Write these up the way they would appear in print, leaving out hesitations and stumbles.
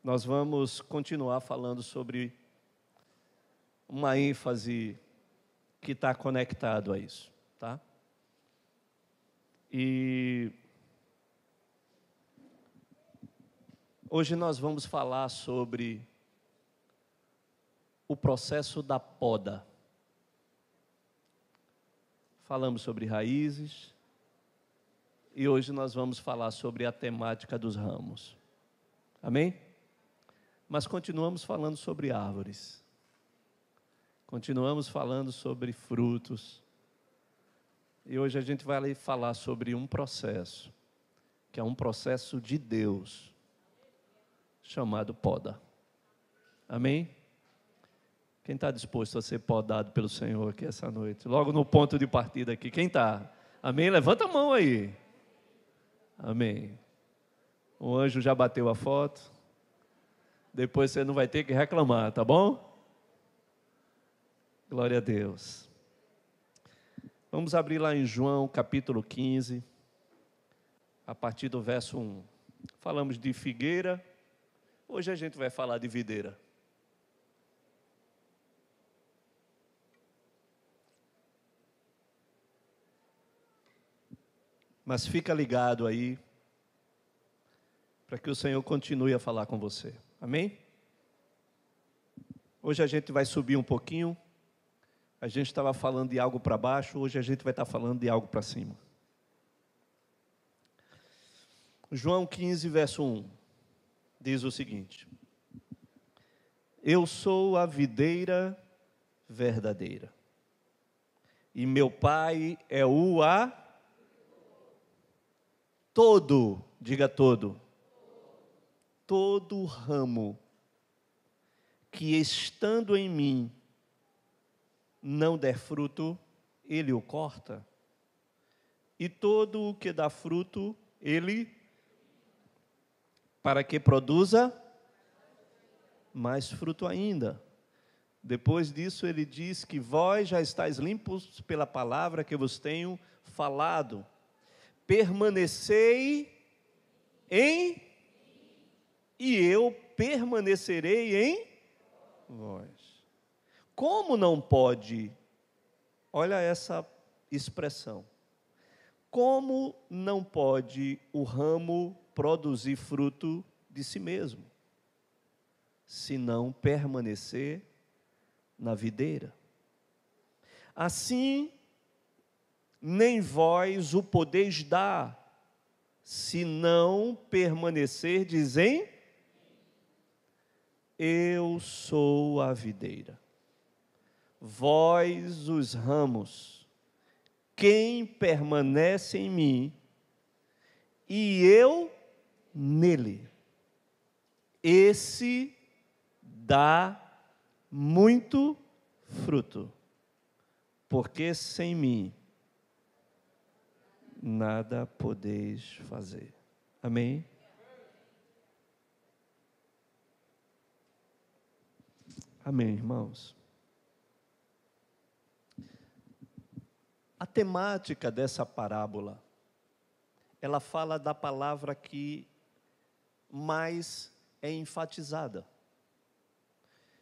Nós vamos continuar falando sobre uma ênfase que está conectado a isso, tá? E hoje nós vamos falar sobre o processo da poda. Falamos sobre raízes e hoje nós vamos falar sobre a temática dos ramos. Amém? Mas continuamos falando sobre árvores. Continuamos falando sobre frutos. E hoje a gente vai falar sobre um processo, que é um processo de Deus, chamado poda. Amém? Quem está disposto a ser podado pelo Senhor aqui essa noite? Logo no ponto de partida aqui. Quem está? Amém? Levanta a mão aí. Amém. O anjo já bateu a foto. Depois você não vai ter que reclamar, tá bom? Glória a Deus. Vamos abrir lá em João capítulo 15, a partir do verso 1. Falamos de figueira, hoje a gente vai falar de videira. Mas fica ligado aí, para que o Senhor continue a falar com você. Amém? Hoje a gente vai subir um pouquinho. A gente estava falando de algo para baixo, hoje a gente vai estar falando de algo para cima. João 15, verso 1, diz o seguinte: Eu sou a videira verdadeira, e meu Pai é o todo, diga todo ramo que estando em mim não der fruto, ele o corta, e todo o que dá fruto, ele, para que produza mais fruto ainda. Depois disso ele diz que vós já estáis limpos pela palavra que vos tenho falado. Permanecei em, e eu permanecerei em vós. Como não pode, olha essa expressão, como não pode o ramo produzir fruto de si mesmo, se não permanecer na videira? Assim, nem vós o podeis dar, se não permanecerdes em. Eu sou a videira, vós os ramos. Quem permanece em mim e eu nele, esse dá muito fruto, porque sem mim nada podeis fazer. Amém? Amém, irmãos. A temática dessa parábola, ela fala da palavra que mais é enfatizada.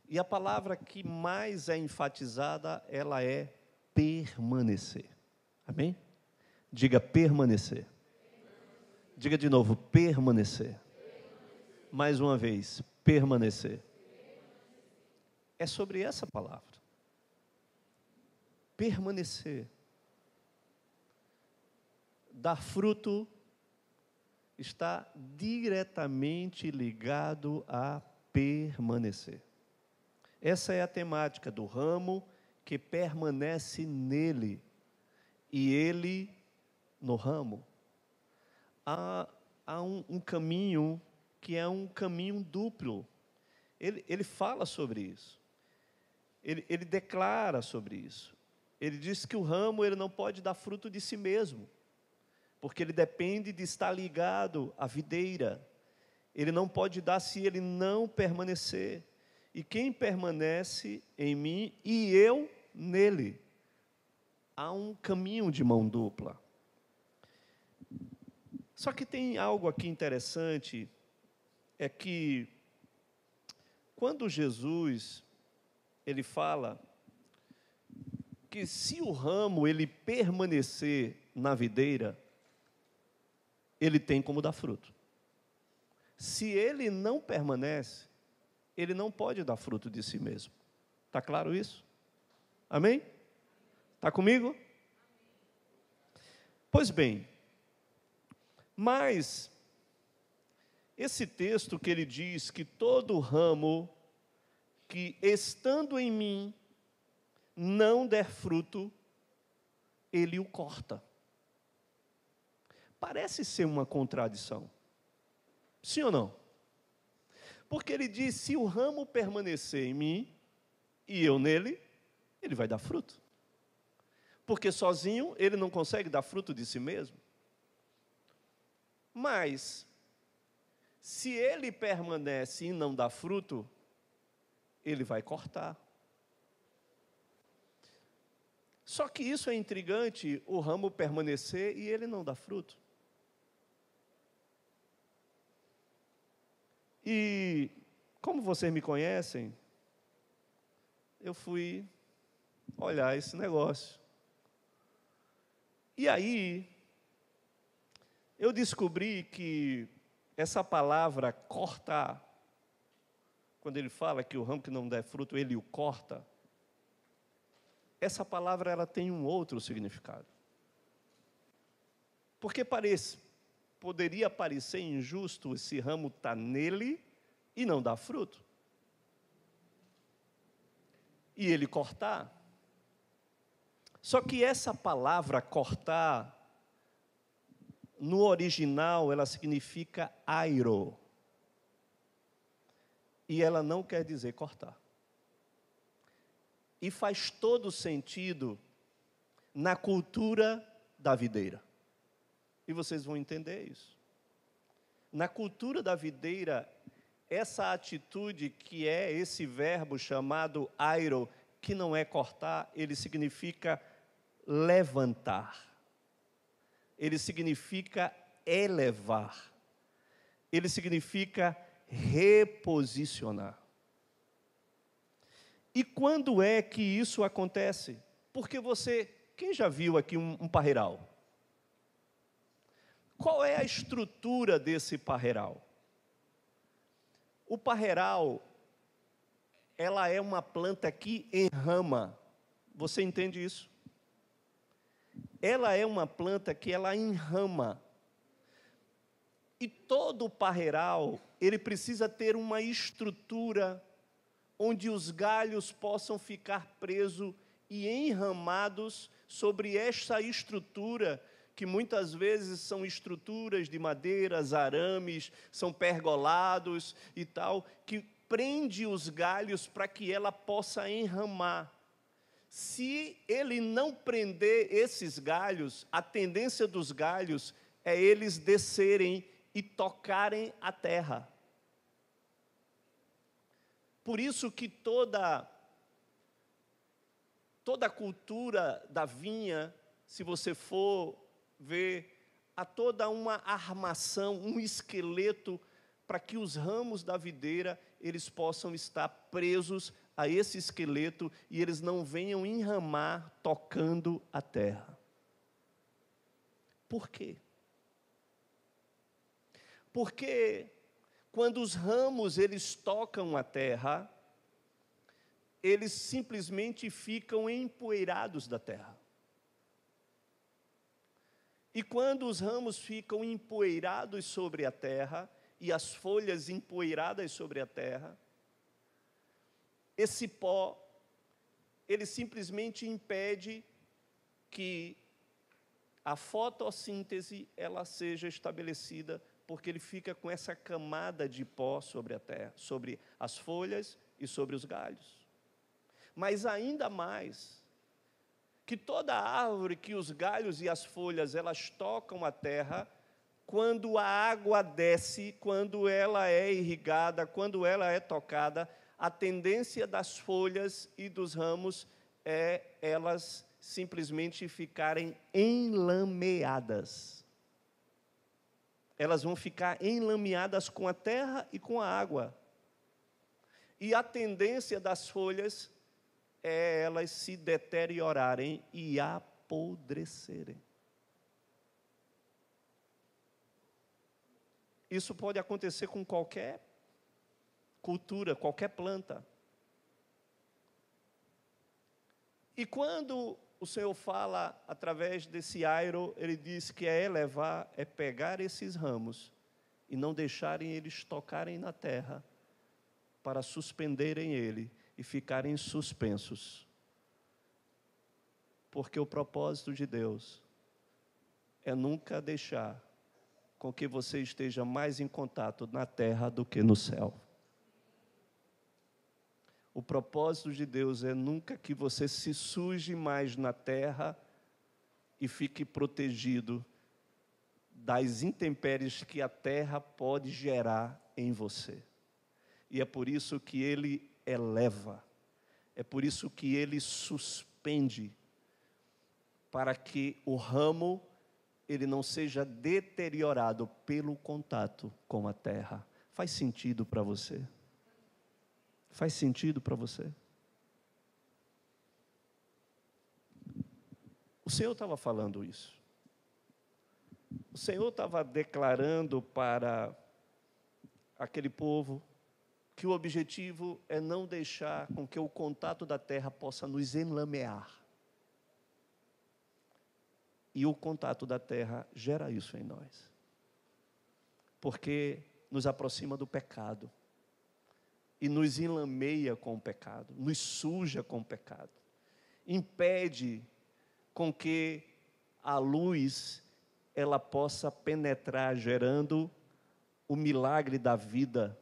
E a palavra que mais é enfatizada, ela é permanecer. Amém? Diga permanecer. Diga de novo, permanecer. Mais uma vez, permanecer. É sobre essa palavra. Permanecer. Dar fruto está diretamente ligado a permanecer. Essa é a temática do ramo que permanece nele e ele no ramo. Há um caminho que é um caminho duplo. Ele fala sobre isso. Ele declara sobre isso. Ele diz que o ramo ele não pode dar fruto de si mesmo, porque ele depende de estar ligado à videira. Ele não pode dar se ele não permanecer. E quem permanece em mim e eu nele. Há um caminho de mão dupla. Só que tem algo aqui interessante, é que Quando Jesus, ele fala que se o ramo ele permanecer na videira, ele tem como dar fruto. Se ele não permanece, ele não pode dar fruto de si mesmo. Está claro isso? Amém? Está comigo? Pois bem, mas esse texto que ele diz que todo ramo que estando em mim não der fruto, ele o corta. Parece ser uma contradição. Sim ou não? Porque ele diz, se o ramo permanecer em mim e eu nele, ele vai dar fruto. Porque sozinho ele não consegue dar fruto de si mesmo. Mas, se ele permanece e não dá fruto, ele vai cortar. Só que isso é intrigante, o ramo permanecer e ele não dá fruto. E, como vocês me conhecem, eu fui olhar esse negócio. E aí, eu descobri que essa palavra cortar, quando ele fala que o ramo que não der fruto, ele o corta, essa palavra ela tem um outro significado. Porque poderia parecer injusto esse ramo estar nele e não dar fruto. E ele cortar. Só que essa palavra cortar, no original, ela significa airo. E ela não quer dizer cortar. E faz todo sentido na cultura da videira. E vocês vão entender isso. Na cultura da videira, essa atitude que é esse verbo chamado airo, que não é cortar, ele significa levantar. Ele significa elevar. Ele significa reposicionar. E quando é que isso acontece? Porque quem já viu aqui um parreiral? Qual é a estrutura desse parreiral? O parreiral, ela é uma planta que enrama. Você entende isso? Ela é uma planta que ela enrama. E todo parreiral, ele precisa ter uma estrutura onde os galhos possam ficar presos e enramados sobre esta estrutura, que muitas vezes são estruturas de madeiras, arames, são pergolados e tal, que prende os galhos para que ela possa enramar. Se ele não prender esses galhos, a tendência dos galhos é eles descerem e tocarem a terra. Por isso que toda a cultura da vinha, se você for ver, há toda uma armação, um esqueleto, para que os ramos da videira, eles possam estar presos a esse esqueleto e eles não venham enramar tocando a terra. Por quê? Porque quando os ramos eles tocam a terra, eles simplesmente ficam empoeirados da terra. E quando os ramos ficam empoeirados sobre a terra, e as folhas empoeiradas sobre a terra, esse pó, ele simplesmente impede que a fotossíntese ela seja estabelecida, porque ele fica com essa camada de pó sobre a terra, sobre as folhas e sobre os galhos. Mas ainda mais, que toda árvore que os galhos e as folhas elas tocam a terra, quando a água desce, quando ela é irrigada, quando ela é tocada, a tendência das folhas e dos ramos é elas simplesmente ficarem enlameadas. Elas vão ficar enlameadas com a terra e com a água. E a tendência das folhas é elas se deteriorarem e apodrecerem. Isso pode acontecer com qualquer cultura, qualquer planta. E quando o Senhor fala através desse airo, Ele diz que é elevar, é pegar esses ramos e não deixarem eles tocarem na terra, para suspenderem ele e ficarem suspensos. Porque o propósito de Deus é nunca deixar com que você esteja mais em contato na terra do que no céu. O propósito de Deus é nunca que você se suje mais na terra e fique protegido das intempéries que a terra pode gerar em você. E é por isso que Ele eleva, é por isso que Ele suspende, para que o ramo ele não seja deteriorado pelo contato com a terra. Faz sentido para você? Faz sentido para você? O Senhor estava falando isso. O Senhor estava declarando para aquele povo que o objetivo é não deixar com que o contato da terra possa nos enlamear. E o contato da terra gera isso em nós. Porque nos aproxima do pecado. E nos enlameia com o pecado, nos suja com o pecado. Impede com que a luz ela possa penetrar, gerando o milagre da vida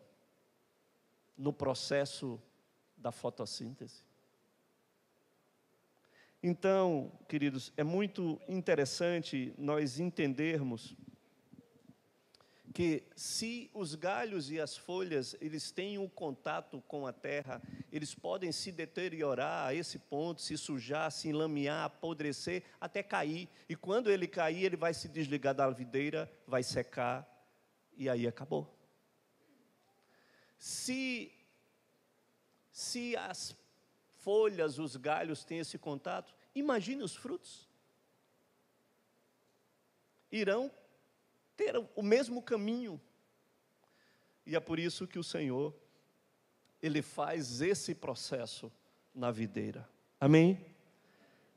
no processo da fotossíntese. Então, queridos, é muito interessante nós entendermos que se os galhos e as folhas, eles têm um contato com a terra, eles podem se deteriorar a esse ponto, se sujar, se enlamear, apodrecer, até cair. E quando ele cair, ele vai se desligar da videira, vai secar, e aí acabou. Se as folhas, os galhos têm esse contato, imagine os frutos. Irão ter o mesmo caminho. E é por isso que o Senhor, Ele faz esse processo na videira. Amém?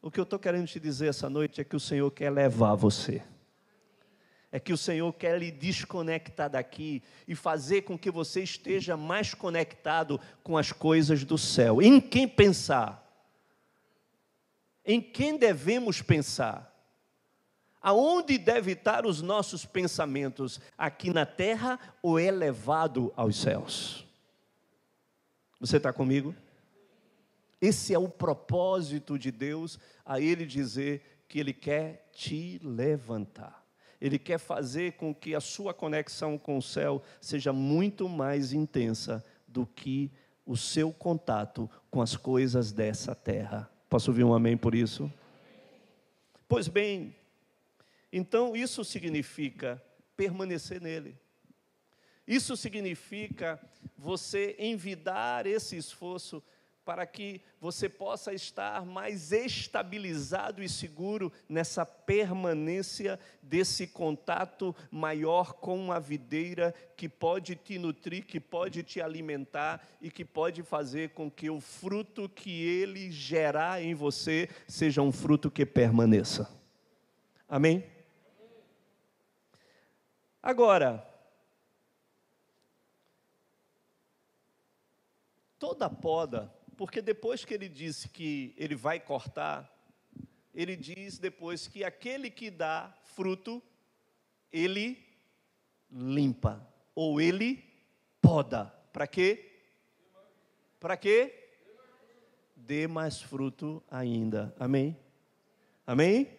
O que eu estou querendo te dizer essa noite é que o Senhor quer levar você. É que o Senhor quer lhe desconectar daqui e fazer com que você esteja mais conectado com as coisas do céu. Em quem pensar? Em quem devemos pensar? Aonde deve estar os nossos pensamentos? Aqui na terra ou elevado aos céus? Você está comigo? Esse é o propósito de Deus, a Ele dizer que Ele quer te levantar. Ele quer fazer com que a sua conexão com o céu seja muito mais intensa do que o seu contato com as coisas dessa terra. Posso ouvir um amém por isso? Pois bem, então isso significa permanecer nele. Isso significa você envidar esse esforço para que você possa estar mais estabilizado e seguro nessa permanência desse contato maior com a videira, que pode te nutrir, que pode te alimentar e que pode fazer com que o fruto que ele gerar em você seja um fruto que permaneça. Amém? Agora, toda poda, porque depois que ele disse que ele vai cortar, ele diz depois que aquele que dá fruto, ele limpa, ou ele poda. Para quê? Para quê? Dê mais fruto ainda. Amém? Amém?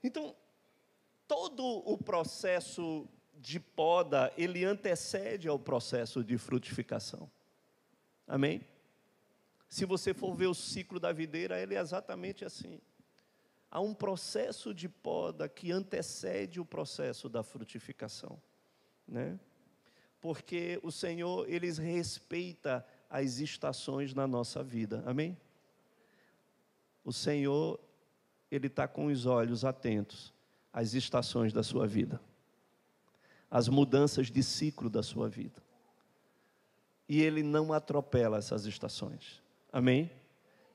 Então, todo o processo de poda, ele antecede ao processo de frutificação. Amém? Se você for ver o ciclo da videira, ele é exatamente assim. Há um processo de poda que antecede o processo da frutificação, né? porque o Senhor, Ele respeita as estações na nossa vida, amém? O Senhor, Ele está com os olhos atentos às estações da sua vida, às mudanças de ciclo da sua vida, e Ele não atropela essas estações, amém?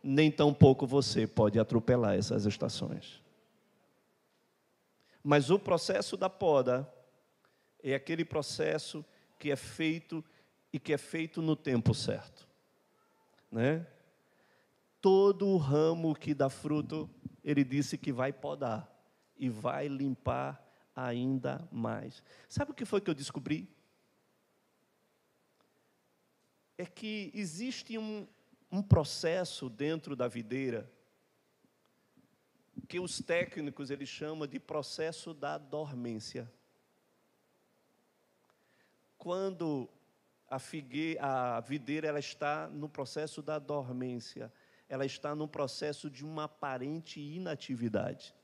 Nem tampouco você pode atropelar essas estações. Mas o processo da poda é aquele processo que é feito e que é feito no tempo certo, né? Todo o ramo que dá fruto, ele disse que vai podar e vai limpar ainda mais. Sabe o que foi que eu descobri? É que existe um processo dentro da videira que os técnicos eles chamam de processo da dormência. Quando a videira ela está no processo da dormência, ela está no processo de uma aparente inatividade.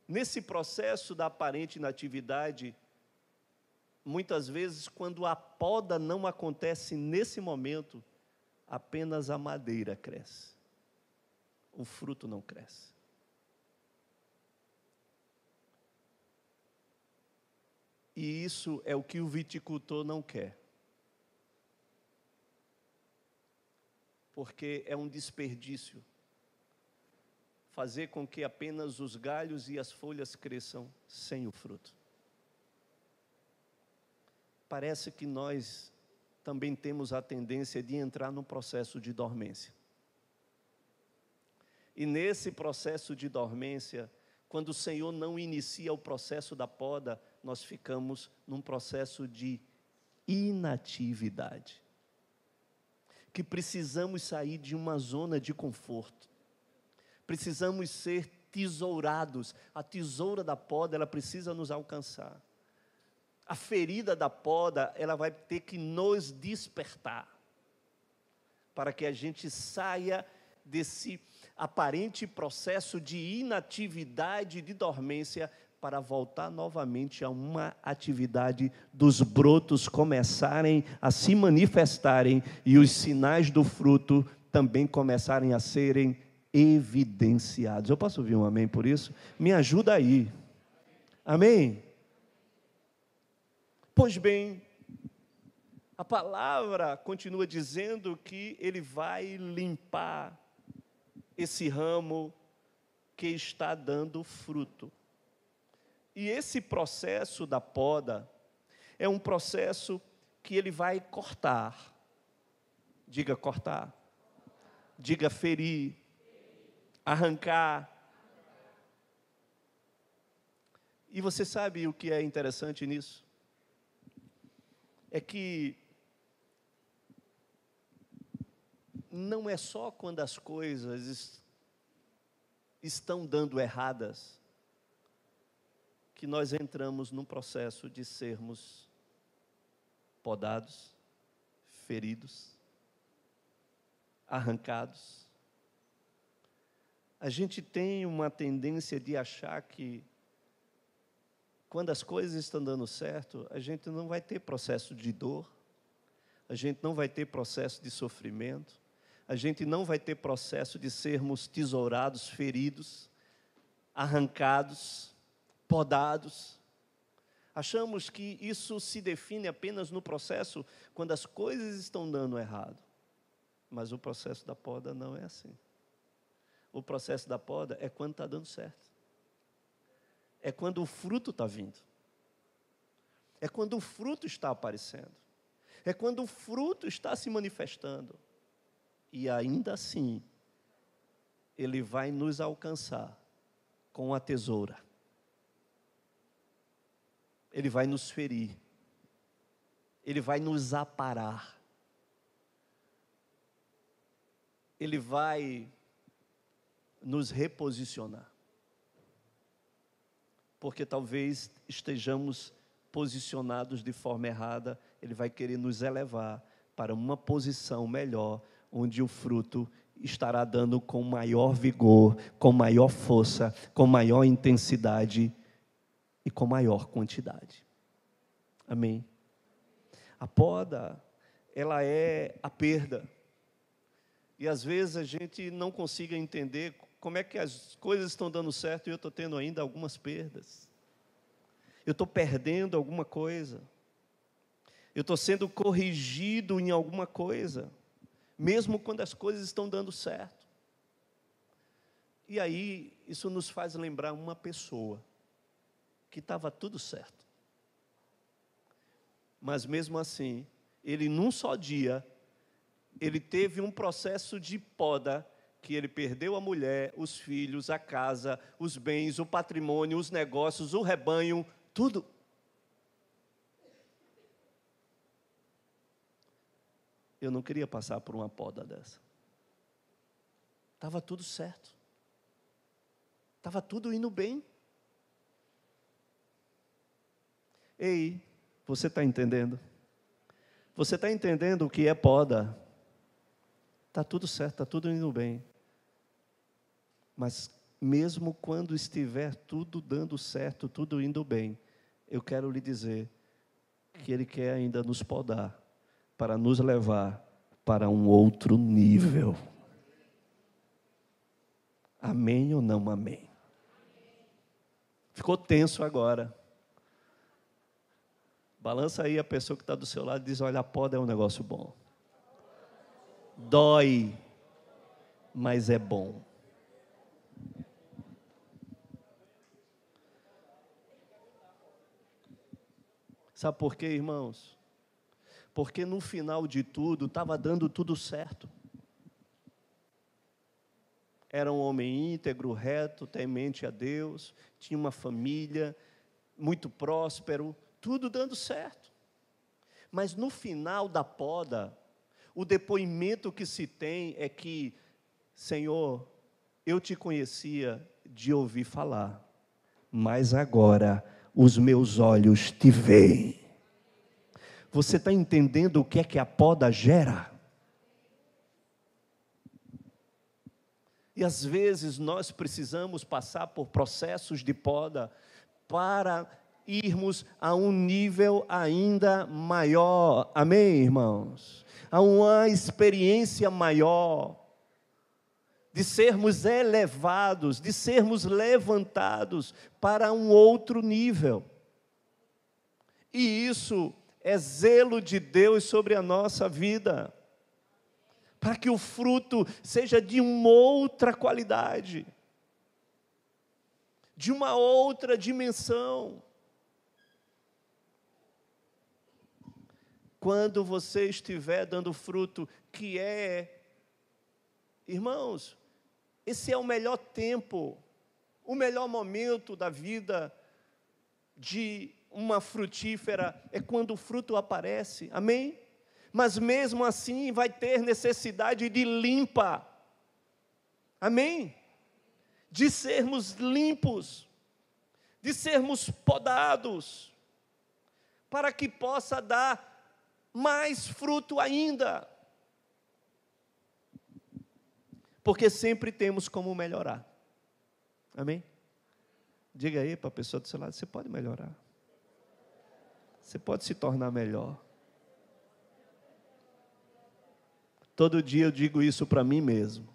Nesse processo da aparente inatividade, muitas vezes, quando a poda não acontece nesse momento, apenas a madeira cresce. O fruto não cresce. E isso é o que o viticultor não quer. Porque é um desperdício fazer com que apenas os galhos e as folhas cresçam sem o fruto. Parece que nós também temos a tendência de entrar no processo de dormência. E nesse processo de dormência, quando o Senhor não inicia o processo da poda, nós ficamos num processo de inatividade. Que precisamos sair de uma zona de conforto. Precisamos ser tesourados. A tesoura da poda, ela precisa nos alcançar. A ferida da poda, ela vai ter que nos despertar. Para que a gente saia desse aparente processo de inatividade, de dormência, para voltar novamente a uma atividade dos brotos começarem a se manifestarem e os sinais do fruto também começarem a serem evidenciados. Eu posso ouvir um amém por isso? Me ajuda aí. Amém? Pois bem, a palavra continua dizendo que Ele vai limpar esse ramo que está dando fruto. E esse processo da poda é um processo que Ele vai cortar. Diga cortar. Diga ferir. Arrancar. E você sabe o que é interessante nisso? É que não é só quando as coisas estão dando erradas que nós entramos num processo de sermos podados, feridos, arrancados. A gente tem uma tendência de achar que quando as coisas estão dando certo, a gente não vai ter processo de dor, a gente não vai ter processo de sofrimento, a gente não vai ter processo de sermos tesourados, feridos, arrancados, podados. Achamos que isso se define apenas no processo quando as coisas estão dando errado. Mas o processo da poda não é assim. O processo da poda é quando está dando certo. É quando o fruto está vindo. É quando o fruto está aparecendo. É quando o fruto está se manifestando. E ainda assim, Ele vai nos alcançar com a tesoura. Ele vai nos ferir. Ele vai nos aparar. Ele vai nos reposicionar. Porque talvez estejamos posicionados de forma errada, Ele vai querer nos elevar para uma posição melhor, onde o fruto estará dando com maior vigor, com maior força, com maior intensidade e com maior quantidade. Amém. A poda, ela é a perda. E às vezes a gente não consiga entender como é que as coisas estão dando certo e eu estou tendo ainda algumas perdas. Eu estou perdendo alguma coisa. Eu estou sendo corrigido em alguma coisa, mesmo quando as coisas estão dando certo. E aí, isso nos faz lembrar uma pessoa que estava tudo certo. Mas mesmo assim, ele num só dia, ele teve um processo de poda, que ele perdeu a mulher, os filhos, a casa, os bens, o patrimônio, os negócios, o rebanho, tudo. Eu não queria passar por uma poda dessa. Estava tudo certo. Estava tudo indo bem. Ei, você está entendendo? Você está entendendo o que é poda? Está tudo certo, está tudo indo bem. Mas mesmo quando estiver tudo dando certo, tudo indo bem, eu quero lhe dizer que Ele quer ainda nos podar, para nos levar para um outro nível. Amém ou não amém? Ficou tenso agora. Balança aí a pessoa que está do seu lado e diz: olha, a poda é um negócio bom. Dói, mas é bom. Sabe por quê, irmãos? Porque no final de tudo, estava dando tudo certo. Era um homem íntegro, reto, temente a Deus, tinha uma família, muito próspero, tudo dando certo. Mas no final da poda, o depoimento que se tem é que, Senhor, eu te conhecia de ouvir falar, mas agora os meus olhos te veem. Você está entendendo o que é que a poda gera? E às vezes nós precisamos passar por processos de poda para irmos a um nível ainda maior. Amém, irmãos? A uma experiência maior, de sermos elevados, de sermos levantados para um outro nível. E isso é zelo de Deus sobre a nossa vida, para que o fruto seja de uma outra qualidade, de uma outra dimensão. Quando você estiver dando fruto, que é, irmãos, esse é o melhor tempo, o melhor momento da vida de uma frutífera, é quando o fruto aparece, amém? Mas mesmo assim vai ter necessidade de limpa, amém? De sermos limpos, de sermos podados, para que possa dar mais fruto ainda. Porque sempre temos como melhorar, amém? Diga aí para a pessoa do seu lado: você pode melhorar, você pode se tornar melhor. Todo dia eu digo isso para mim mesmo.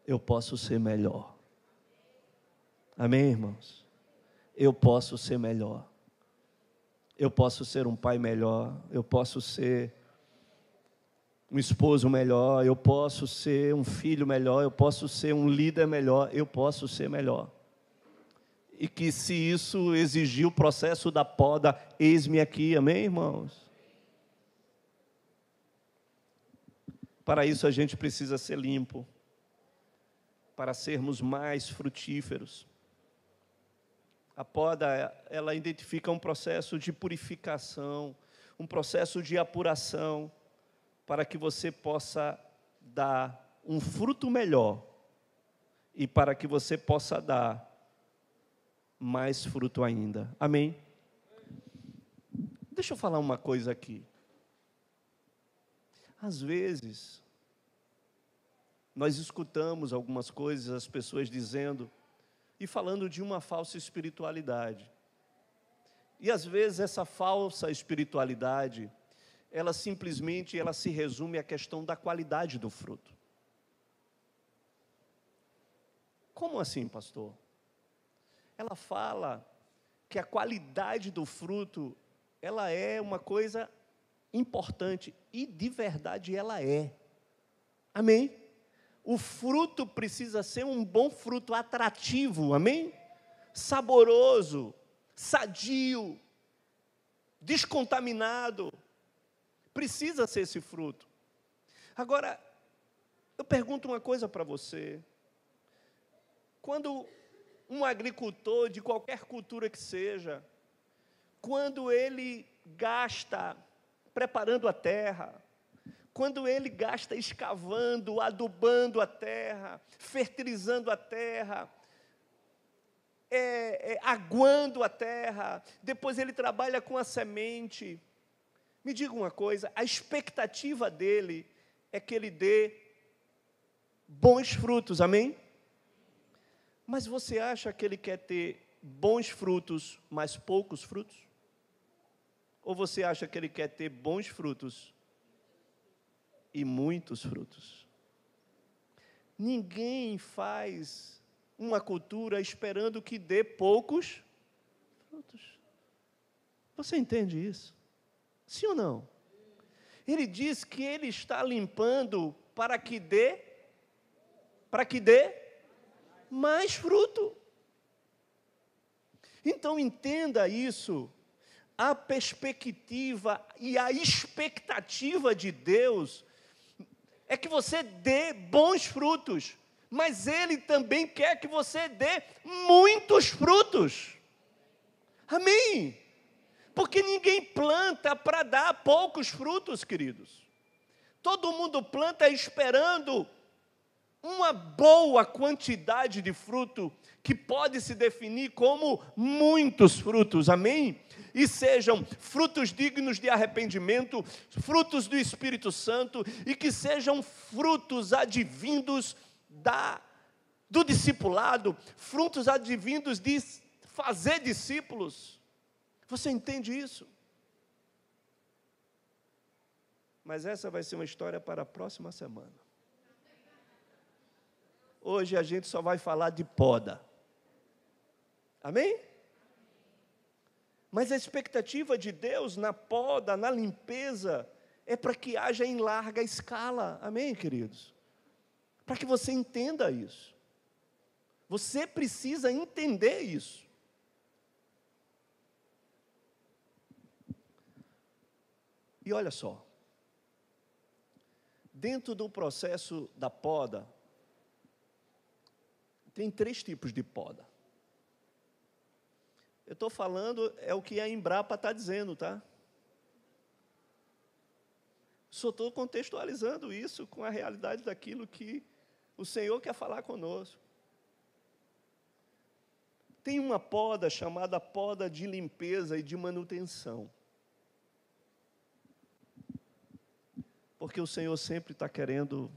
Eu posso ser melhor. Amém, irmãos? Eu posso ser melhor. Eu posso ser um pai melhor. Eu posso ser um esposo melhor. Eu posso ser um filho melhor. Eu posso ser um líder melhor. Eu posso ser melhor. E que se isso exigir o processo da poda, eis-me aqui. Amém, irmãos? Para isso a gente precisa ser limpo, para sermos mais frutíferos. A poda, ela identifica um processo de purificação, um processo de apuração, para que você possa dar um fruto melhor e para que você possa dar mais fruto ainda. Amém? Deixa eu falar uma coisa aqui. Às vezes, nós escutamos algumas coisas, as pessoas dizendo e falando de uma falsa espiritualidade. E às vezes essa falsa espiritualidade, ela simplesmente se resume à questão da qualidade do fruto. Como assim, pastor? Ela fala que a qualidade do fruto, ela é uma coisa importante, e de verdade ela é. Amém? O fruto precisa ser um bom fruto, atrativo, amém? Saboroso, sadio, descontaminado. Precisa ser esse fruto. Agora, eu pergunto uma coisa para você. Quando um agricultor, de qualquer cultura que seja, quando ele gasta preparando a terra, quando ele gasta escavando, adubando a terra, fertilizando a terra, aguando a terra, depois ele trabalha com a semente. Me diga uma coisa, a expectativa dele é que ele dê bons frutos, amém? Mas você acha que ele quer ter bons frutos, mas poucos frutos? Ou você acha que ele quer ter bons frutos e muitos frutos? Ninguém faz uma cultura esperando que dê poucos frutos. Você entende isso? Sim ou não? Ele diz que ele está limpando para que dê mais fruto. Então entenda isso. A perspectiva e a expectativa de Deus é que você dê bons frutos, mas Ele também quer que você dê muitos frutos. Amém? Porque ninguém planta para dar poucos frutos, queridos. Todo mundo planta esperando uma boa quantidade de fruto, que pode se definir como muitos frutos, amém? E sejam frutos dignos de arrependimento, frutos do Espírito Santo, e que sejam frutos advindos do discipulado, frutos advindos de fazer discípulos. Você entende isso? Mas essa vai ser uma história para a próxima semana. Hoje a gente só vai falar de poda. Amém? Mas a expectativa de Deus na poda, na limpeza, é para que haja em larga escala. Amém, queridos? Para que você entenda isso. Você precisa entender isso. E olha só, dentro do processo da poda, tem 3 tipos de poda. Eu estou falando, é o que a Embrapa está dizendo, tá? Só estou contextualizando isso com a realidade daquilo que o Senhor quer falar conosco. Tem uma poda chamada poda de limpeza e de manutenção. Porque o Senhor sempre está querendo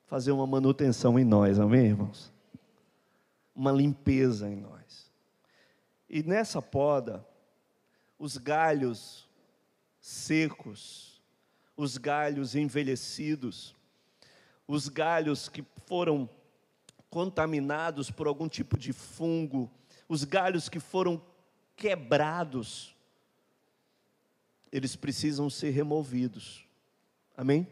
fazer uma manutenção em nós, amém, irmãos? Uma limpeza em nós. E nessa poda, os galhos secos, os galhos envelhecidos, os galhos que foram contaminados por algum tipo de fungo, os galhos que foram quebrados, eles precisam ser removidos. Amém?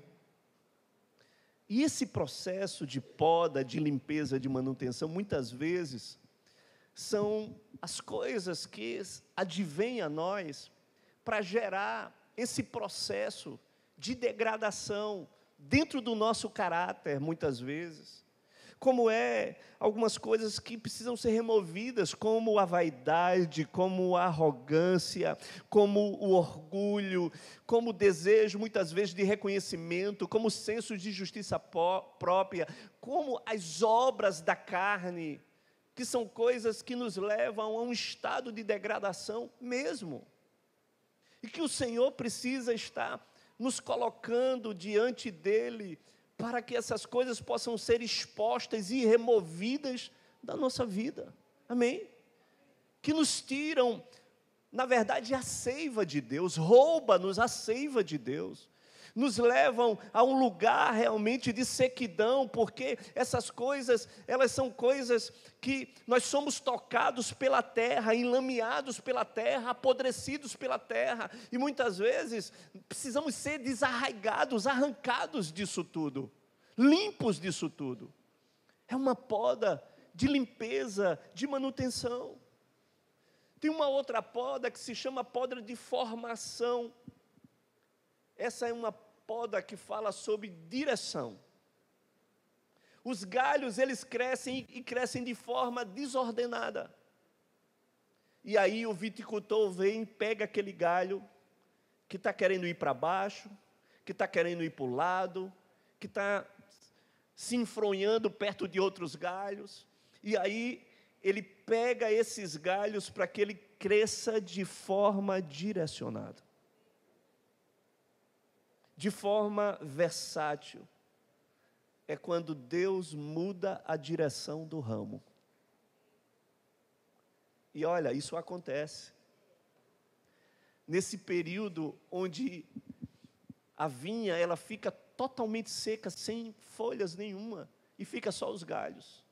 E esse processo de poda, de limpeza, de manutenção, muitas vezes, são as coisas que advêm a nós para gerar esse processo de degradação dentro do nosso caráter, muitas vezes. Como algumas coisas que precisam ser removidas, como a vaidade, como a arrogância, como o orgulho, como o desejo, muitas vezes, de reconhecimento, como o senso de justiça própria, como as obras da carne, que são coisas que nos levam a um estado de degradação mesmo. E que o Senhor precisa estar nos colocando diante dEle, para que essas coisas possam ser expostas e removidas da nossa vida. Amém? Que nos tiram na verdade, a seiva de Deus, rouba-nos a seiva de Deus, nos levam a um lugar realmente de sequidão, porque essas coisas, elas são coisas que nós somos tocados pela terra, enlameados pela terra, apodrecidos pela terra, e muitas vezes precisamos ser desarraigados, arrancados disso tudo, limpos disso tudo. É uma poda de limpeza, de manutenção. Tem uma outra poda que se chama poda de formação. Essa é uma poda que fala sobre direção. Os galhos, eles crescem e crescem de forma desordenada. E aí o viticultor vem, pega aquele galho que está querendo ir para baixo, que está querendo ir para o lado, que está se enfronhando perto de outros galhos. E aí ele pega esses galhos para que ele cresça de forma direcionada, de forma versátil. É quando Deus muda a direção do ramo. E olha, isso acontece. Nesse período onde a vinha, ela fica totalmente seca, sem folhas nenhuma, e fica só os galhos.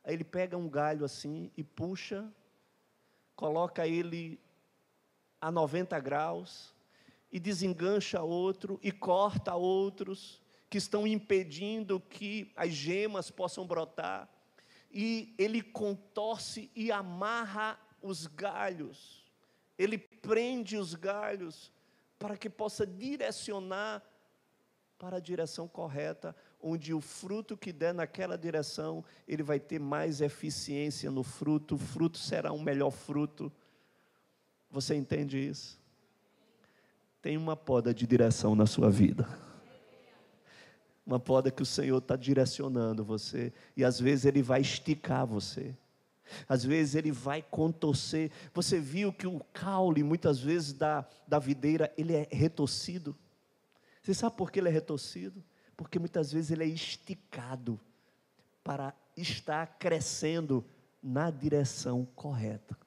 Aí ele pega um galho assim e puxa, coloca ele a 90 graus, e desengancha outro, e corta outros, que estão impedindo que as gemas possam brotar, e ele contorce e amarra os galhos, ele prende os galhos, para que possa direcionar para a direção correta, onde o fruto que der naquela direção, ele vai ter mais eficiência no fruto, o fruto será um melhor fruto. Você entende isso? Tem uma poda de direção na sua vida, uma poda que o Senhor está direcionando você, e às vezes Ele vai esticar você, às vezes Ele vai contorcer. Você viu que o caule, muitas vezes, da videira, ele é retorcido. Você sabe por que ele é retorcido? Porque muitas vezes ele é esticado, para estar crescendo na direção correta.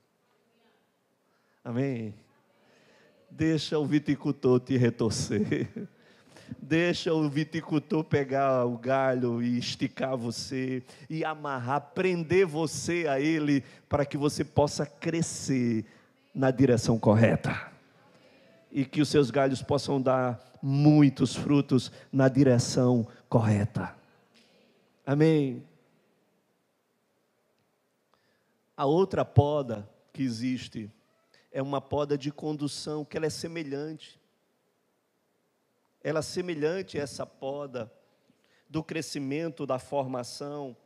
Amém? Deixa o viticultor te retorcer. Deixa o viticultor pegar o galho e esticar você, e amarrar, prender você a ele, para que você possa crescer na direção correta. E que os seus galhos possam dar muitos frutos na direção correta. Amém? A outra poda que existe é uma poda de condução, que ela é semelhante. Ela é semelhante a essa poda do crescimento, da formação,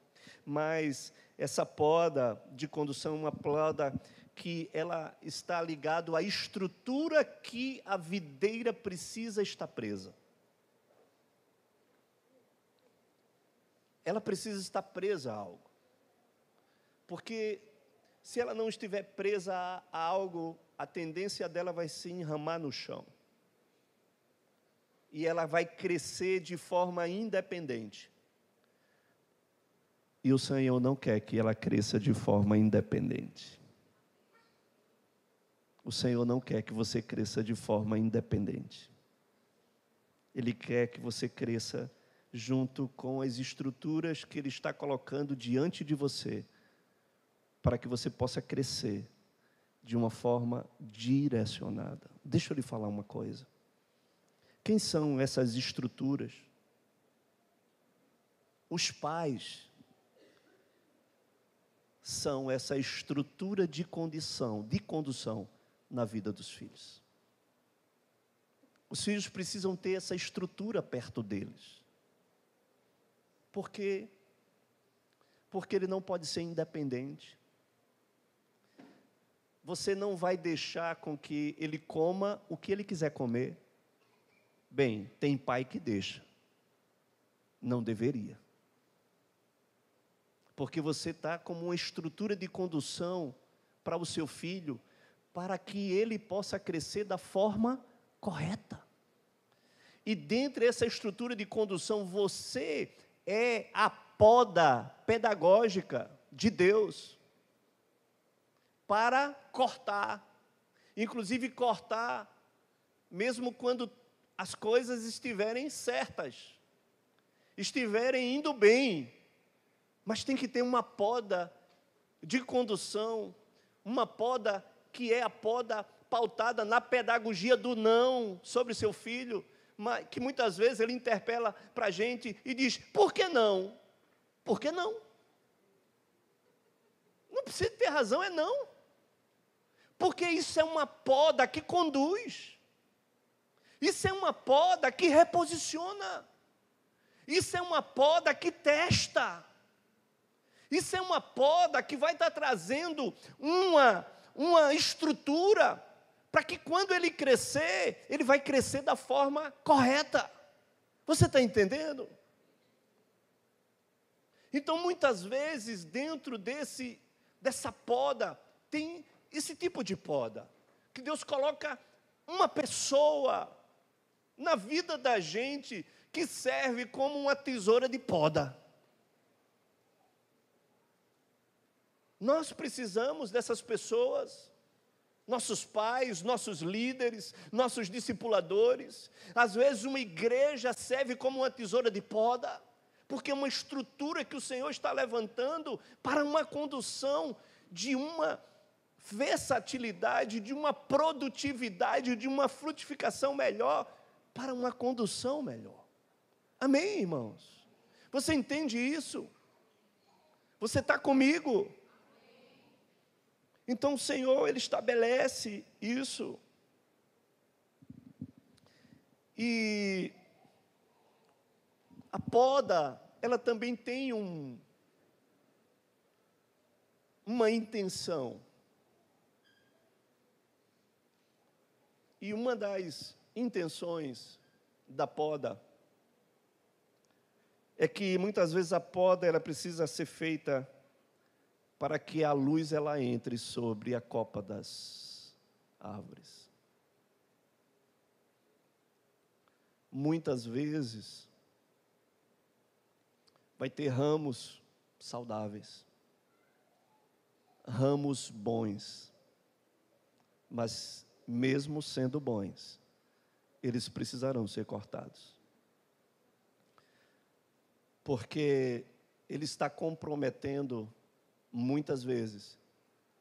mas essa poda de condução é uma poda que ela está ligada à estrutura que a videira precisa estar presa. Ela precisa estar presa a algo. Porque se ela não estiver presa a algo, a tendência dela vai se enramar no chão. E ela vai crescer de forma independente. E o Senhor não quer que ela cresça de forma independente. O Senhor não quer que você cresça de forma independente. Ele quer que você cresça junto com as estruturas que Ele está colocando diante de você, para que você possa crescer de uma forma direcionada. Deixa eu lhe falar uma coisa. Quem são essas estruturas? Os pais são essa estrutura de condução na vida dos filhos. Os filhos precisam ter essa estrutura perto deles. Por quê? Porque ele não pode ser independente. Você não vai deixar com que ele coma o que ele quiser comer. Bem, tem pai que deixa. Não deveria. Porque você está como uma estrutura de condução para o seu filho, para que ele possa crescer da forma correta. E dentro dessa estrutura de condução, você é a poda pedagógica de Deus para cortar inclusive cortar, mesmo quando as coisas estiverem certas, estiverem indo bem, mas tem que ter uma poda de condução, uma poda que é a poda pautada na pedagogia do não sobre seu filho, mas que muitas vezes ele interpela para a gente e diz, por que não? Por que não? Não precisa ter razão, é não. Porque isso é uma poda que conduz. Isso é uma poda que reposiciona. Isso é uma poda que testa. Isso é uma poda que vai estar trazendo uma estrutura para que quando ele crescer, ele vai crescer da forma correta. Você está entendendo? Então, muitas vezes, dentro dessa poda, tem esse tipo de poda, que Deus coloca uma pessoa na vida da gente que serve como uma tesoura de poda. Nós precisamos dessas pessoas, nossos pais, nossos líderes, nossos discipuladores. Às vezes uma igreja serve como uma tesoura de poda, porque é uma estrutura que o Senhor está levantando para uma condução de uma versatilidade, de uma produtividade, de uma frutificação melhor, para uma condução melhor. Amém, irmãos? Você entende isso? Você está comigo? Então o Senhor, Ele estabelece isso. E a poda, ela também tem uma intenção. E uma das intenções da poda é que muitas vezes a poda ela precisa ser feita para que a luz ela entre sobre a copa das árvores. Muitas vezes vai ter ramos saudáveis, ramos bons, mas mesmo sendo bons, eles precisarão ser cortados. Porque ele está comprometendo, muitas vezes,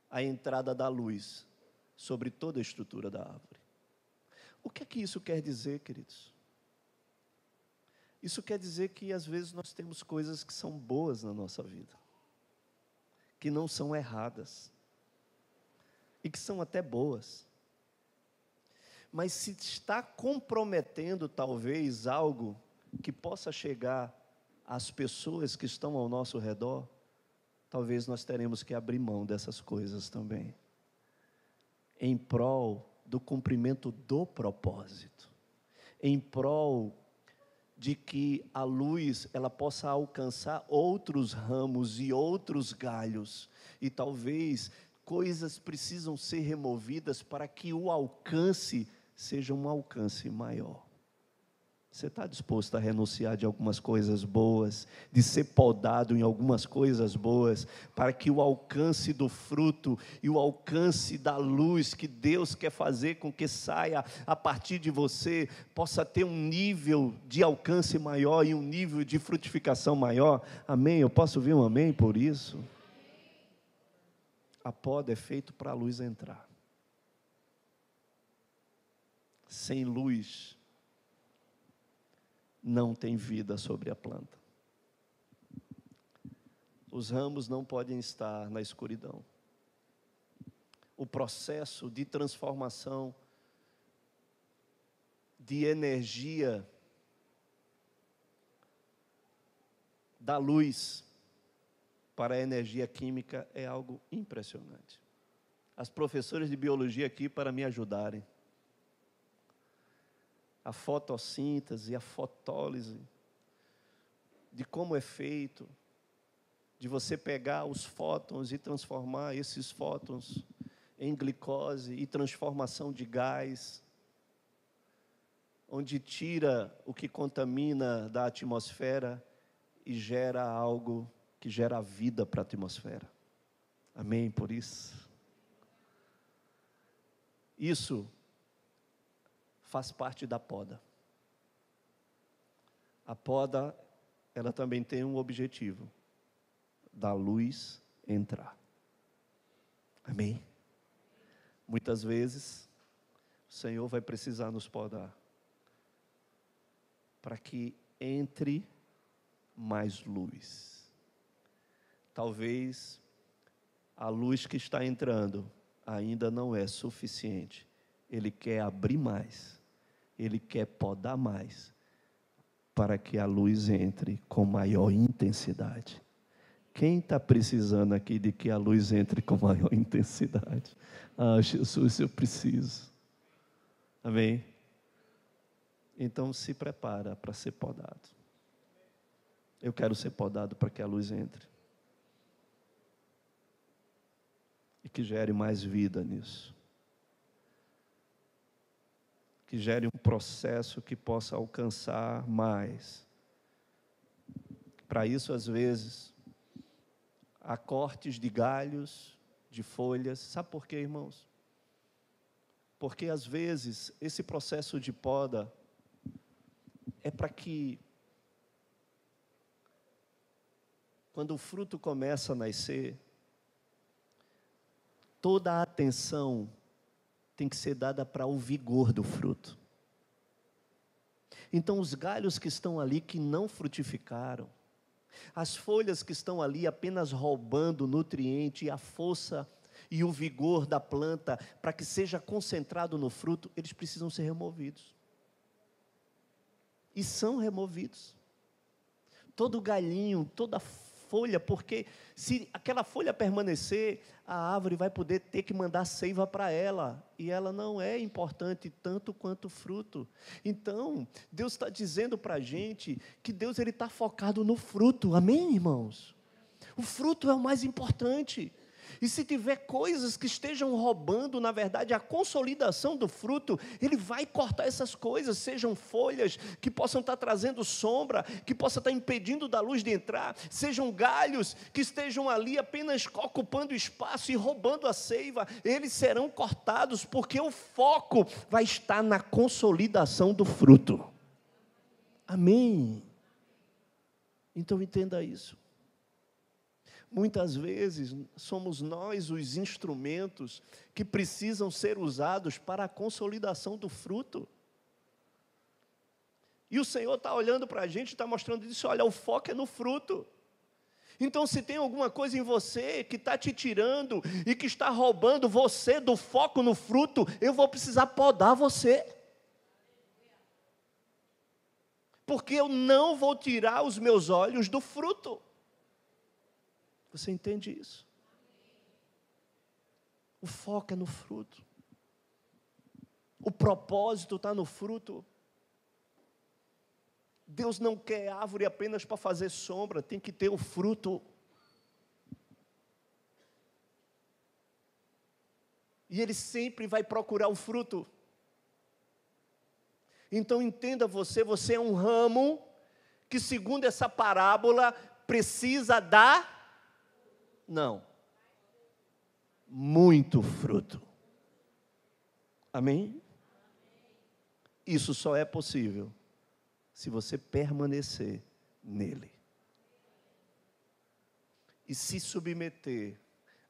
a entrada da luz sobre toda a estrutura da árvore. O que é que isso quer dizer, queridos? Isso quer dizer que, às vezes, nós temos coisas que são boas na nossa vida, que não são erradas, e que são até boas. Mas se está comprometendo, talvez, algo que possa chegar às pessoas que estão ao nosso redor, talvez nós teremos que abrir mão dessas coisas também, em prol do cumprimento do propósito, em prol de que a luz ela possa alcançar outros ramos e outros galhos, e talvez coisas precisam ser removidas para que o alcance seja um alcance maior. Você está disposto a renunciar de algumas coisas boas, de ser podado em algumas coisas boas, para que o alcance do fruto e o alcance da luz que Deus quer fazer com que saia a partir de você, possa ter um nível de alcance maior e um nível de frutificação maior? Amém? Eu posso ouvir um amém por isso? A poda é feita para a luz entrar. Sem luz, não tem vida sobre a planta. Os ramos não podem estar na escuridão. O processo de transformação de energia da luz para a energia química é algo impressionante. As professoras de biologia aqui para me ajudarem. A fotossíntese, a fotólise, de como é feito, de você pegar os fótons e transformar esses fótons em glicose e transformação de gás, onde tira o que contamina da atmosfera e gera algo que gera vida para a atmosfera. Amém por isso? Isso faz parte da poda. A poda, ela também tem um objetivo: da luz entrar. Amém? Muitas vezes, o Senhor vai precisar nos podar, para que entre mais luz. Talvez a luz que está entrando ainda não é suficiente. Ele quer abrir mais, Ele quer podar mais, para que a luz entre com maior intensidade. Quem está precisando aqui de que a luz entre com maior intensidade? Ah, Jesus, eu preciso. Amém? Então se prepara para ser podado. Eu quero ser podado para que a luz entre. E que gere mais vida nisso. Que gere um processo que possa alcançar mais. Para isso, às vezes, há cortes de galhos, de folhas. Sabe por quê, irmãos? Porque, às vezes, esse processo de poda é para que, quando o fruto começa a nascer, toda a atenção tem que ser dada para o vigor do fruto. Então, os galhos que estão ali, que não frutificaram, as folhas que estão ali apenas roubando o nutriente e a força e o vigor da planta, para que seja concentrado no fruto, eles precisam ser removidos. E são removidos. Todo galhinho, toda folha, porque se aquela folha permanecer, a árvore vai poder ter que mandar seiva para ela, e ela não é importante tanto quanto o fruto. Então, Deus está dizendo para a gente que Deus está focado no fruto, amém, irmãos? O fruto é o mais importante. E se tiver coisas que estejam roubando, na verdade, a consolidação do fruto, Ele vai cortar essas coisas, sejam folhas que possam estar trazendo sombra, que possam estar impedindo da luz de entrar, sejam galhos que estejam ali apenas ocupando espaço e roubando a seiva, eles serão cortados, porque o foco vai estar na consolidação do fruto. Amém? Então entenda isso. Muitas vezes, somos nós os instrumentos que precisam ser usados para a consolidação do fruto. E o Senhor está olhando para a gente, está mostrando isso, olha, o foco é no fruto. Então, se tem alguma coisa em você que está te tirando e que está roubando você do foco no fruto, eu vou precisar podar você. Porque eu não vou tirar os meus olhos do fruto. Você entende isso? O foco é no fruto. O propósito está no fruto. Deus não quer árvore apenas para fazer sombra, tem que ter o fruto. E Ele sempre vai procurar o fruto. Então entenda você é um ramo que, segundo essa parábola, precisa dar... Não. Muito fruto. Amém? Isso só é possível se você permanecer nele. E se submeter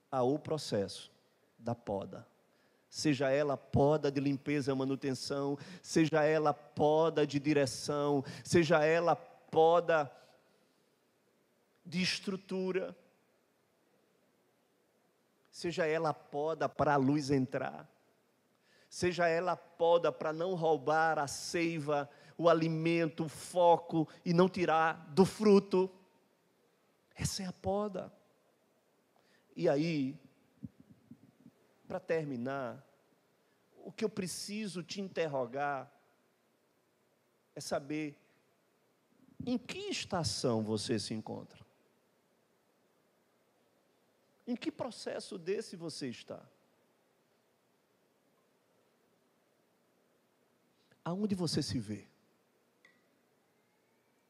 ao processo da poda. Seja ela poda de limpeza e manutenção, seja ela poda de direção, seja ela poda de estrutura, seja ela poda para a luz entrar, seja ela poda para não roubar a seiva, o alimento, o foco e não tirar do fruto. Essa é a poda. E aí, para terminar, o que eu preciso te interrogar é saber em que estação você se encontra. Em que processo desse você está? Aonde você se vê?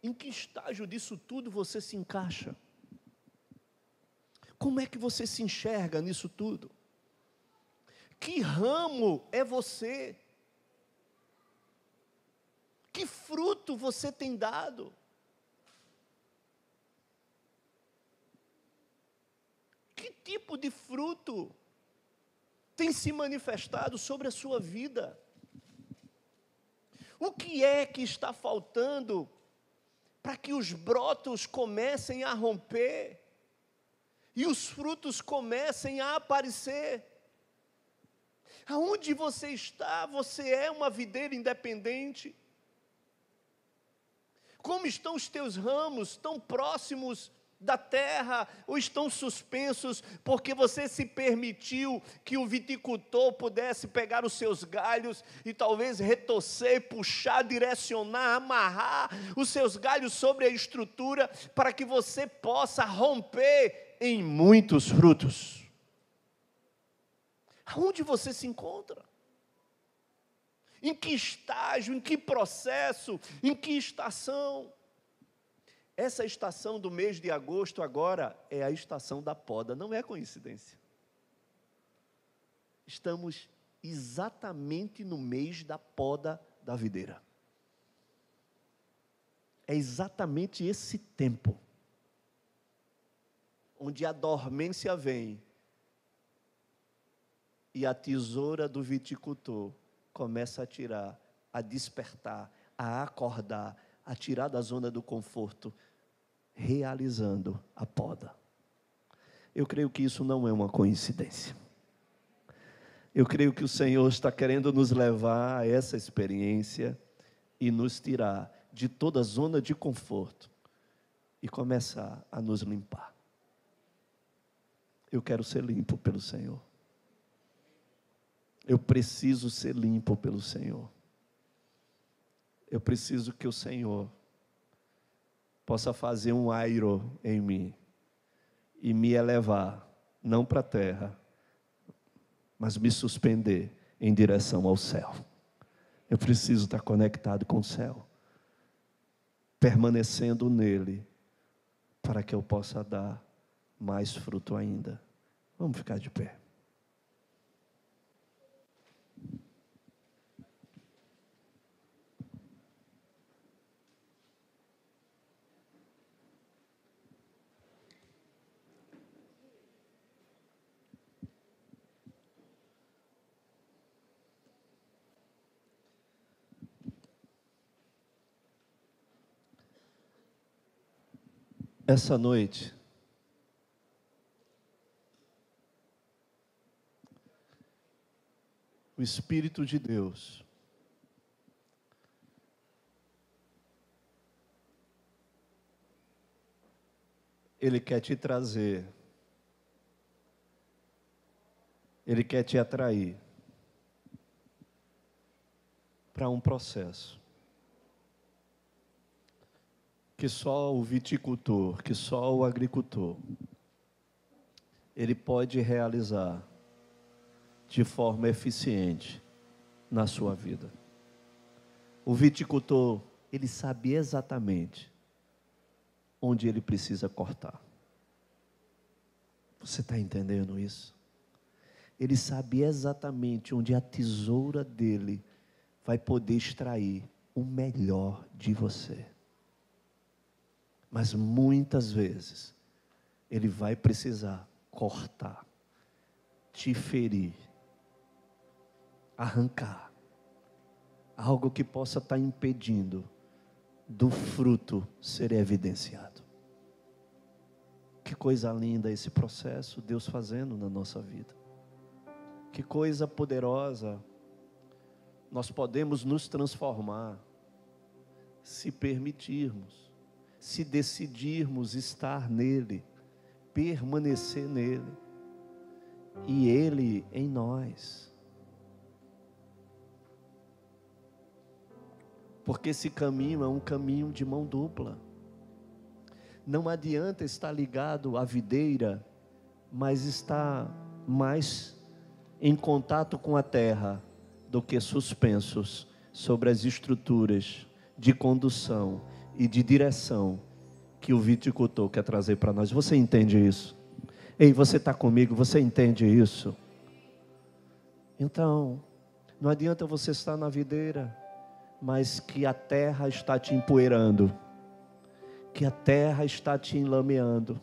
Em que estágio disso tudo você se encaixa? Como é que você se enxerga nisso tudo? Que ramo é você? Que fruto você tem dado? Que tipo de fruto tem se manifestado sobre a sua vida? O que é que está faltando para que os brotos comecem a romper e os frutos comecem a aparecer? Aonde você está? Você é uma videira independente? Como estão os teus ramos? Tão próximos da terra ou estão suspensos porque você se permitiu que o viticultor pudesse pegar os seus galhos e talvez retorcer, puxar, direcionar, amarrar os seus galhos sobre a estrutura para que você possa romper em muitos frutos? Aonde você se encontra? Em que estágio, em que processo, em que estação? Essa estação do mês de agosto agora é a estação da poda, não é coincidência. Estamos exatamente no mês da poda da videira. É exatamente esse tempo onde a dormência vem e a tesoura do viticultor começa a tirar, a despertar, a acordar, a tirar da zona do conforto, realizando a poda. Eu creio que isso não é uma coincidência. Eu creio que o Senhor está querendo nos levar a essa experiência e nos tirar de toda a zona de conforto e começar a nos limpar. Eu quero ser limpo pelo Senhor. Eu preciso ser limpo pelo Senhor. Eu preciso que o Senhor possa fazer um airo em mim e me elevar, não para a terra, mas me suspender em direção ao céu. Eu preciso estar conectado com o céu, permanecendo nele, para que eu possa dar mais fruto ainda. Vamos ficar de pé. Essa noite, o Espírito de Deus Ele quer te trazer, Ele quer te atrair para um processo que só o viticultor, que só o agricultor, ele pode realizar de forma eficiente na sua vida. O viticultor, ele sabe exatamente onde ele precisa cortar. Você está entendendo isso? Ele sabe exatamente onde a tesoura dele vai poder extrair o melhor de você. Mas muitas vezes, ele vai precisar cortar, te ferir, arrancar, algo que possa estar impedindo do fruto ser evidenciado. Que coisa linda esse processo, Deus fazendo na nossa vida. Que coisa poderosa, nós podemos nos transformar, se permitirmos, se decidirmos estar nele, permanecer nele, e ele em nós. Porque esse caminho é um caminho de mão dupla. Não adianta estar ligado à videira, mas estar mais em contato com a terra do que suspensos sobre as estruturas de condução e de direção que o viticultor quer trazer para nós. Você entende isso? Ei, você está comigo? Você entende isso? Então, não adianta você estar na videira, mas que a terra está te empoeirando, que a terra está te enlameando,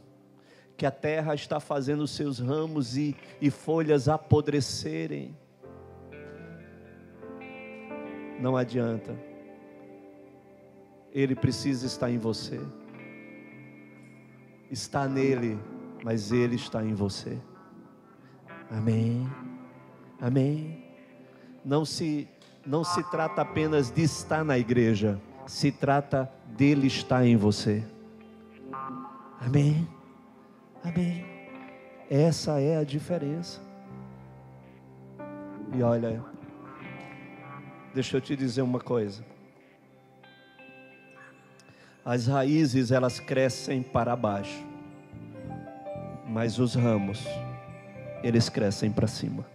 que a terra está fazendo seus ramos e folhas apodrecerem. Não adianta. Ele precisa estar em você. Está nele, mas ele está em você. Amém. Amém. Não se trata apenas de estar na igreja, se trata dele estar em você. Amém. Amém. Essa é a diferença. E olha, deixa eu te dizer uma coisa. As raízes, elas crescem para baixo, mas os ramos, eles crescem para cima.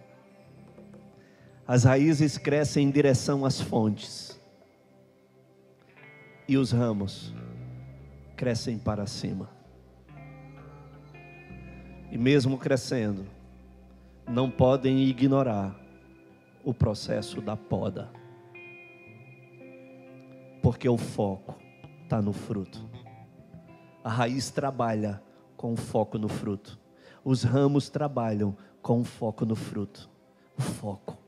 As raízes crescem em direção às fontes, e os ramos crescem para cima. E mesmo crescendo, não podem ignorar o processo da poda, porque o foco está no fruto. A raiz trabalha com foco no fruto. Os ramos trabalham com foco no fruto. O foco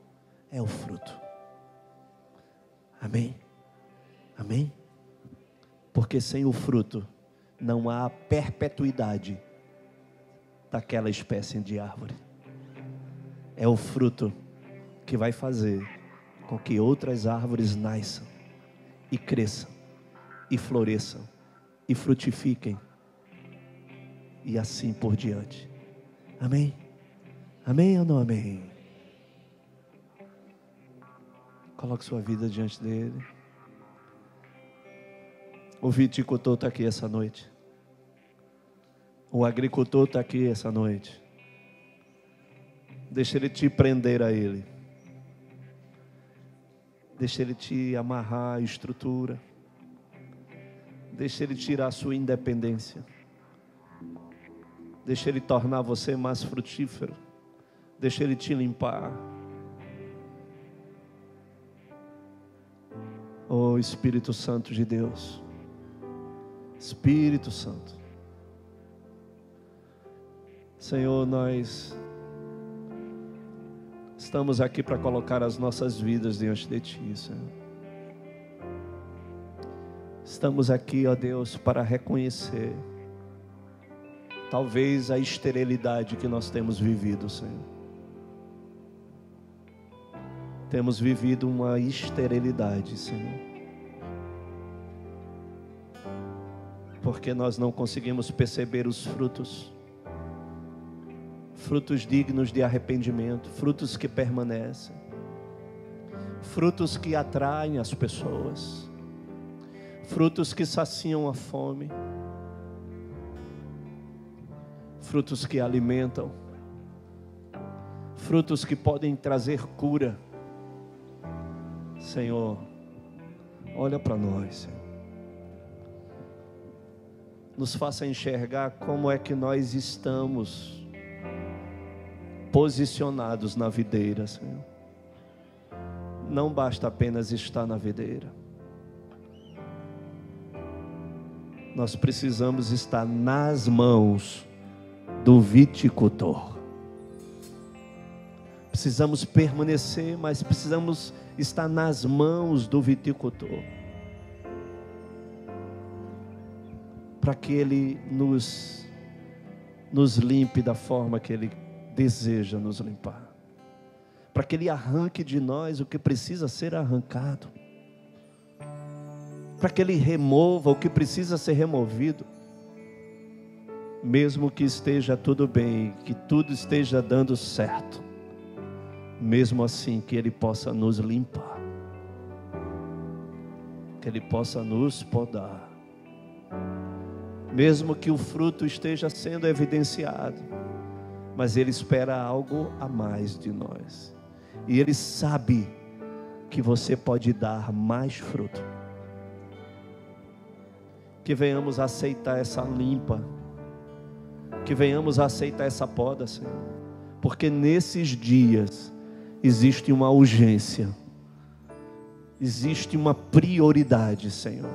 é o fruto. Amém? Amém? Porque sem o fruto não há perpetuidade daquela espécie de árvore. É o fruto que vai fazer com que outras árvores nasçam e cresçam e floresçam e frutifiquem e assim por diante. Amém? Amém ou não amém? Coloque sua vida diante dele. O viticultor está aqui essa noite. O agricultor está aqui essa noite. Deixa ele te prender a ele. Deixa ele te amarrar a estrutura. Deixa ele tirar a sua independência. Deixa ele tornar você mais frutífero. Deixa ele te limpar. Oh Espírito Santo de Deus. Espírito Santo. Senhor, nós estamos aqui para colocar as nossas vidas diante de Ti, Senhor. Estamos aqui, ó Deus, para reconhecer talvez a esterilidade que nós temos vivido, Senhor. Temos vivido uma esterilidade, Senhor, porque nós não conseguimos perceber os frutos, frutos dignos de arrependimento, frutos que permanecem, frutos que atraem as pessoas, frutos que saciam a fome, frutos que alimentam, frutos que podem trazer cura. Senhor, olha para nós, Senhor. Nos faça enxergar como é que nós estamos posicionados na videira, Senhor. Não basta apenas estar na videira. Nós precisamos estar nas mãos do viticultor. Precisamos permanecer, mas precisamos estar nas mãos do viticultor, para que Ele nos limpe da forma que Ele deseja nos limpar, para que Ele arranque de nós o que precisa ser arrancado, para que Ele remova o que precisa ser removido, mesmo que esteja tudo bem, que tudo esteja dando certo, mesmo assim que Ele possa nos limpar, que Ele possa nos podar, mesmo que o fruto esteja sendo evidenciado, mas Ele espera algo a mais de nós, e Ele sabe que você pode dar mais fruto. Que venhamos aceitar essa limpa, que venhamos aceitar essa poda, Senhor, porque nesses dias existe uma urgência, existe uma prioridade, Senhor,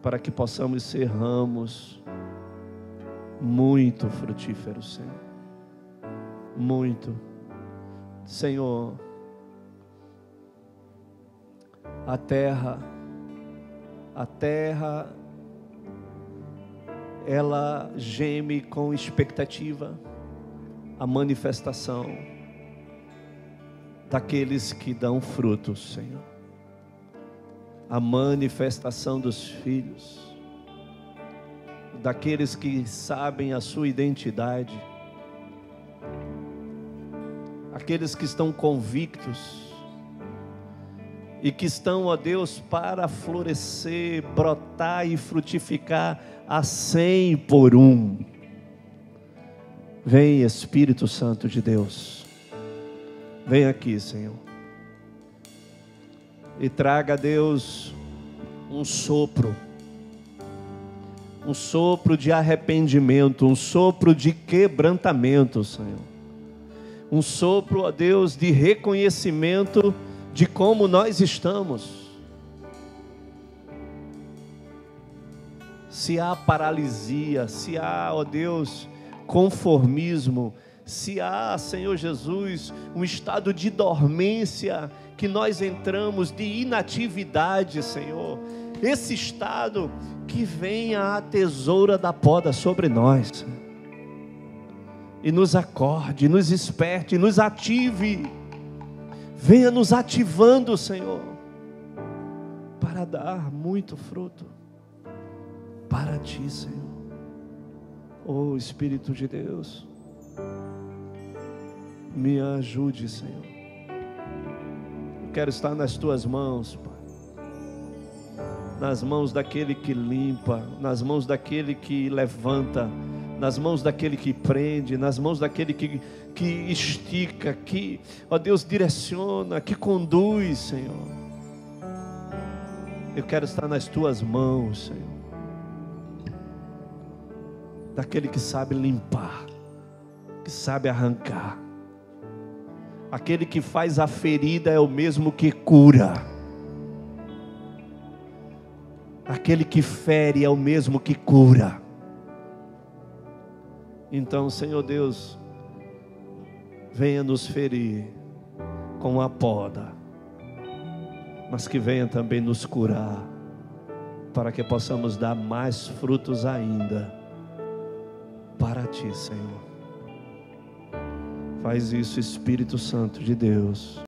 para que possamos ser ramos muito frutíferos, Senhor. Muito. Senhor, a terra, ela geme com expectativa a manifestação daqueles que dão frutos, Senhor. A manifestação dos filhos, daqueles que sabem a sua identidade, aqueles que estão convictos e que estão, ó Deus, para florescer, brotar e frutificar a 100 por 1. Vem, Espírito Santo de Deus, vem aqui, Senhor, e traga, Deus, um sopro de arrependimento, um sopro de quebrantamento, Senhor, um sopro, ó Deus, de reconhecimento de como nós estamos. Se há paralisia, se há, ó Deus, conformismo, se há, Senhor Jesus, um estado de dormência, que nós entramos de inatividade, Senhor, esse estado, que venha a tesoura da poda sobre nós, e nos acorde, nos desperte, nos ative, venha nos ativando, Senhor, para dar muito fruto para Ti, Senhor. Oh Espírito de Deus, me ajude, Senhor. Eu quero estar nas Tuas mãos, Pai, nas mãos daquele que limpa, nas mãos daquele que levanta, nas mãos daquele que prende, nas mãos daquele que estica, que, ó Deus, direciona, que conduz, Senhor. Eu quero estar nas Tuas mãos, Senhor, daquele que sabe limpar, que sabe arrancar. Aquele que faz a ferida é o mesmo que cura. Aquele que fere é o mesmo que cura. Então, Senhor Deus, venha nos ferir com a poda, mas que venha também nos curar, para que possamos dar mais frutos ainda para Ti, Senhor. Faz isso, Espírito Santo de Deus.